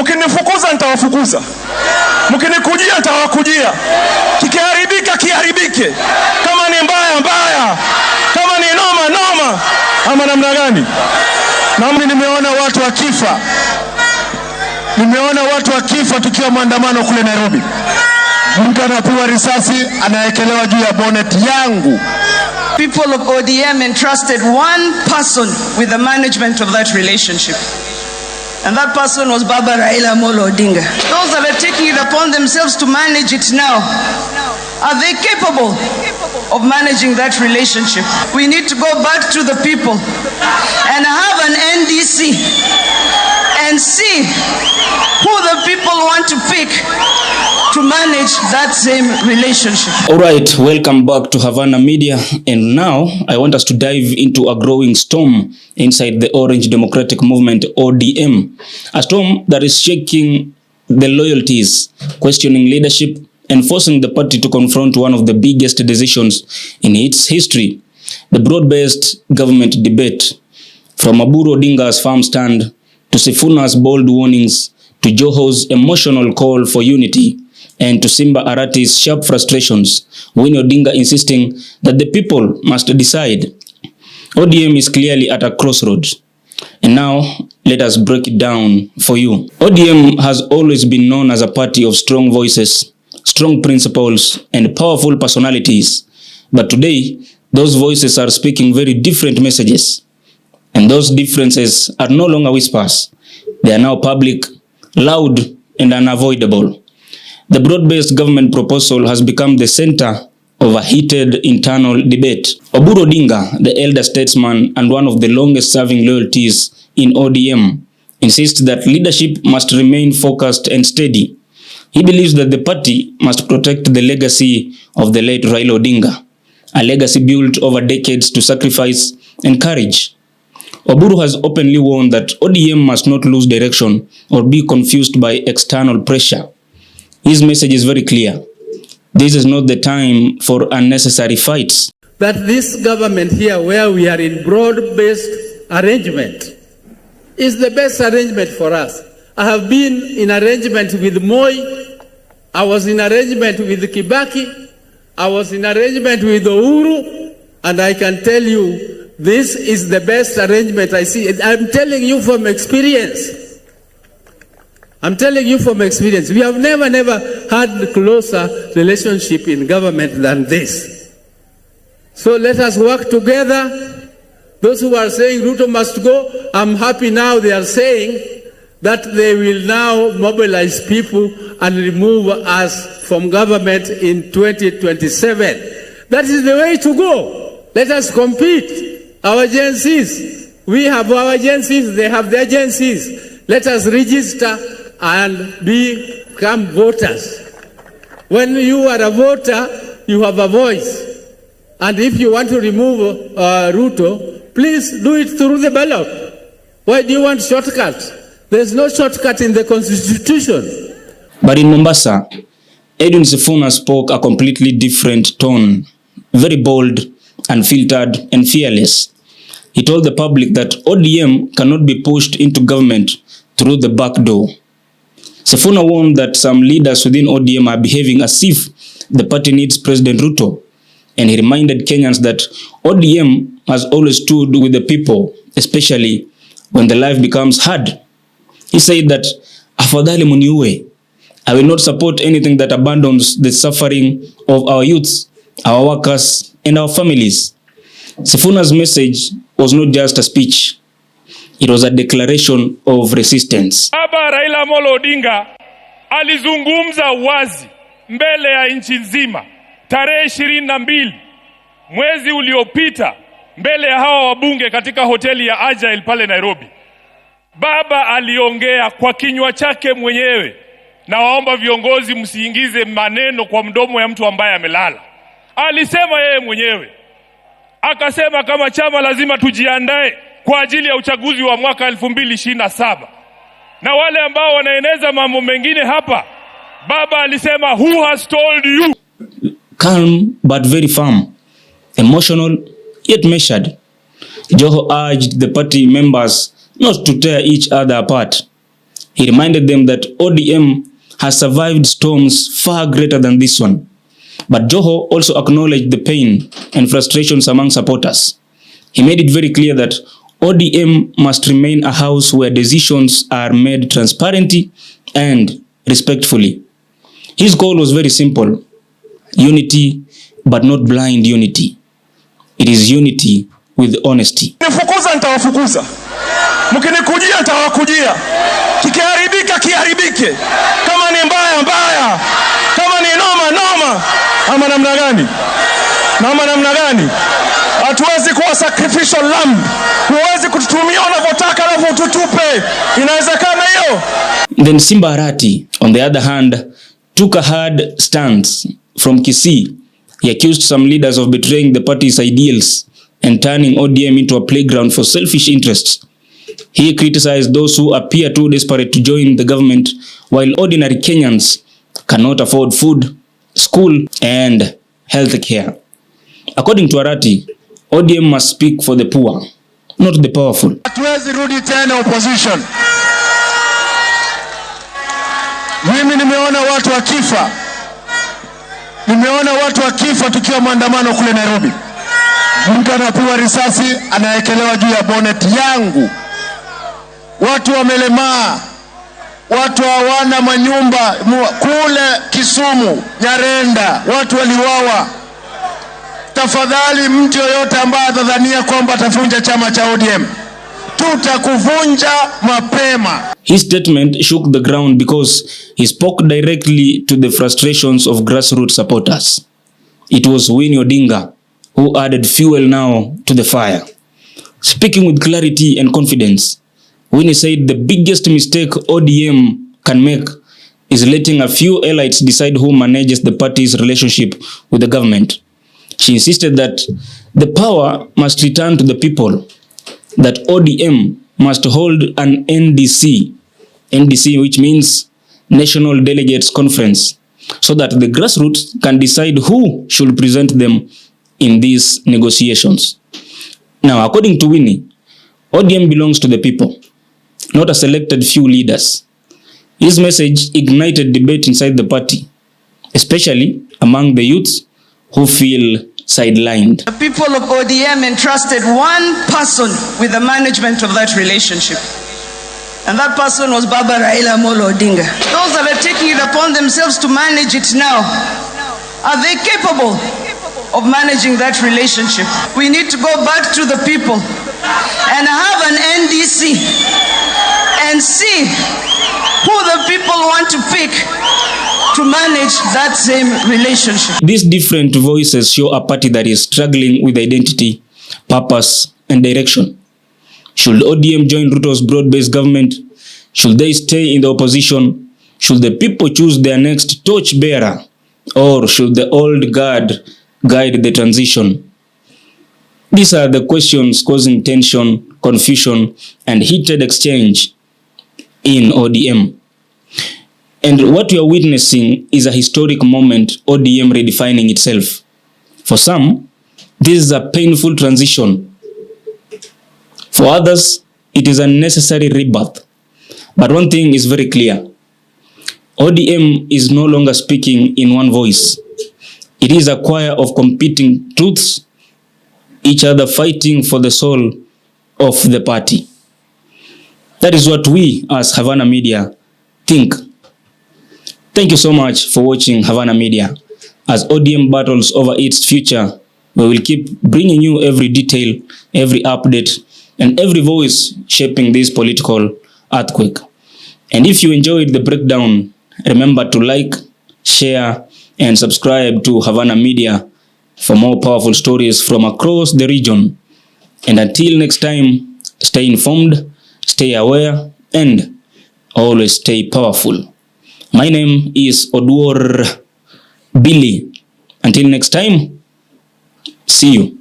Mkinifukuza nitawafukuza, mkinikujia nitawakujia. Kikiharibika kiharibike, kama ni mbaya mbaya, kama ni noma noma, ama namna gani? Na mimi nimeona watu wakifa tukiwa maandamano kule Nairobi. Mtu anapiwa risasi, anaekelewa juu ya bonnet yangu. People of ODM entrusted one person with the management of that relationship. And that person was Baba Raila Odinga. Those that are taking it upon themselves to manage it now, are they capable of managing that relationship? We need to go back to the people and have an NDC and see who the people want to pick to manage that same relationship. All right, welcome back to Havana Media, and now I want us to dive into a growing storm inside the Orange Democratic Movement, ODM, a storm that is shaking the loyalties, questioning leadership, and forcing the party to confront one of the biggest decisions in its history, the broad-based government debate. From Oburu Odinga's firm stand to Sifuna's bold warnings, to Joho's emotional call for unity, and to Simba Arati's sharp frustrations, Winnie Odinga insisting that the people must decide. ODM is clearly at a crossroads. And now, let us break it down for you. ODM has always been known as a party of strong voices, strong principles, and powerful personalities. But today, those voices are speaking very different messages. And those differences are no longer whispers. They are now public, loud, and unavoidable. The broad-based government proposal has become the center of a heated internal debate. Oburu Odinga, the elder statesman and one of the longest-serving loyalties in ODM, insists that leadership must remain focused and steady. He believes that the party must protect the legacy of the late Raila Odinga, a legacy built over decades to sacrifice and courage. Oburu has openly warned that ODM must not lose direction or be confused by external pressure. His message is very clear. This is not the time for unnecessary fights. That this government here, where we are in broad-based arrangement, is the best arrangement for us. I have been in arrangement with Moi. I was in arrangement with Kibaki. I was in arrangement with Uhuru. And I can tell you, this is the best arrangement I see. I'm telling you from experience. We have never had a closer relationship in government than this. So let us work together. Those who are saying Ruto must go, I'm happy now they are saying that they will now mobilize people and remove us from government in 2027. That is the way to go. Let us compete. Our agencies, we have our agencies, they have their agencies. Let us register and become voters. When you are a voter, you have a voice. And if you want to remove Ruto, please do it through the ballot. Why do you want shortcuts? There's no shortcut in the Constitution. But in Mombasa, Edwin Sifuna spoke a completely different tone, very bold, unfiltered, and fearless. He told the public that ODM cannot be pushed into government through the back door. Sifuna warned that some leaders within ODM are behaving as if the party needs President Ruto, and he reminded Kenyans that ODM has always stood with the people, especially when the life becomes hard. He said that, "Afadhali muniue. I will not support anything that abandons the suffering of our youths, our workers, and our families." Sifuna's message was not just a speech. It was a declaration of resistance. Baba Raila Odinga alizungumza wazi mbele ya nchi nzima tarehe 22 mwezi uliopita mbele ya hawa wabunge katika hoteli ya Agile pale Nairobi. Baba aliongea kwa kinywa chake mwenyewe, na waomba viongozi msiingize maneno kwa mdomo ya mtu ambaye amelala. Alisema yeye mwenyewe, akasema kama chama lazima tujiandae kwa ajili ya uchaguzi wa mwaka 2027. Na wale ambao wanaeneza mambo mengine hapa, baba alisema, who has told you? Calm but very firm, emotional yet measured, Joho urged the party members not to tear each other apart. He reminded them that ODM has survived storms far greater than this one. But Joho also acknowledged the pain and frustrations among supporters. He made it very clear that ODM must remain a house where decisions are made transparently and respectfully. His goal was very simple: unity, but not blind unity. It is unity with honesty. Mkinifukuza nitawafukuza, mkinikujia nitawakujia, kikiharibika kiharibike, kama ni mbaya mbaya, kama ni noma noma. Ama namna gani? Namna gani? Hatuwezi kuwa sacrificial lamb. Huwezi kututumia unavyotaka alafu ututupe. Inawezekana hiyo? Then Simba Arati, on the other hand, took a hard stance. From Kisii, he accused some leaders of betraying the party's ideals and turning ODM into a playground for selfish interests. He criticized those who appear too desperate to join the government, while ordinary Kenyans cannot afford food, school, and health care. According to Arati, ODM must speak for the poor, not the powerful. Hatuwezi rudi tena opposition. Mimi nimeona watu wakifa. Nimeona watu wakifa tukiwa maandamano kule Nairobi. Mtu anapiwa risasi, anaekelewa juu ya bonnet yangu. Watu wamelemaa. Watu hawana manyumba kule Kisumu, Nyarenda, watu waliwawa. Tafadhali mtu yoyote ambaye atadhania kwamba atavunja chama cha ODM, tutakuvunja mapema. His statement shook the ground because he spoke directly to the frustrations of grassroots supporters. It was Winnie Odinga who added fuel now to the fire. Speaking with clarity and confidence, Winnie said the biggest mistake ODM can make is letting a few elites decide who manages the party's relationship with the government. She insisted that the power must return to the people, that ODM must hold an NDC, which means National Delegates Conference, so that the grassroots can decide who should present them in these negotiations. Now, according to Winnie, ODM belongs to the people, not a selected few leaders. His message ignited debate inside the party, especially among the youths who feel sidelined. The people of ODM entrusted one person with the management of that relationship. And that person was Raila Odinga. Those that are taking it upon themselves to manage it now, are they capable of managing that relationship? We need to go back to the people and have an NDC and see who the people want to pick to manage that same relationship. These different voices show a party that is struggling with identity, purpose, and direction. Should ODM join Ruto's broad-based government? Should they stay in the opposition? Should the people choose their next torchbearer? Or should the old guard guide the transition? These are the questions causing tension, confusion, and heated exchange in ODM. And what we are witnessing is a historic moment, ODM redefining itself. For some, this is a painful transition. For others, it is a necessary rebirth. But one thing is very clear. ODM is no longer speaking in one voice. It is a choir of competing truths, each other fighting for the soul of the party. That is what we as Havana Media think. Thank you so much for watching Havana Media. As ODM battles over its future, we will keep bringing you every detail, every update, and every voice shaping this political earthquake. And if you enjoyed the breakdown, remember to like, share, and subscribe to Havana Media for more powerful stories from across the region. And until next time, stay informed, stay aware, and always stay powerful. My name is Oburu Billy. Until next time, see you.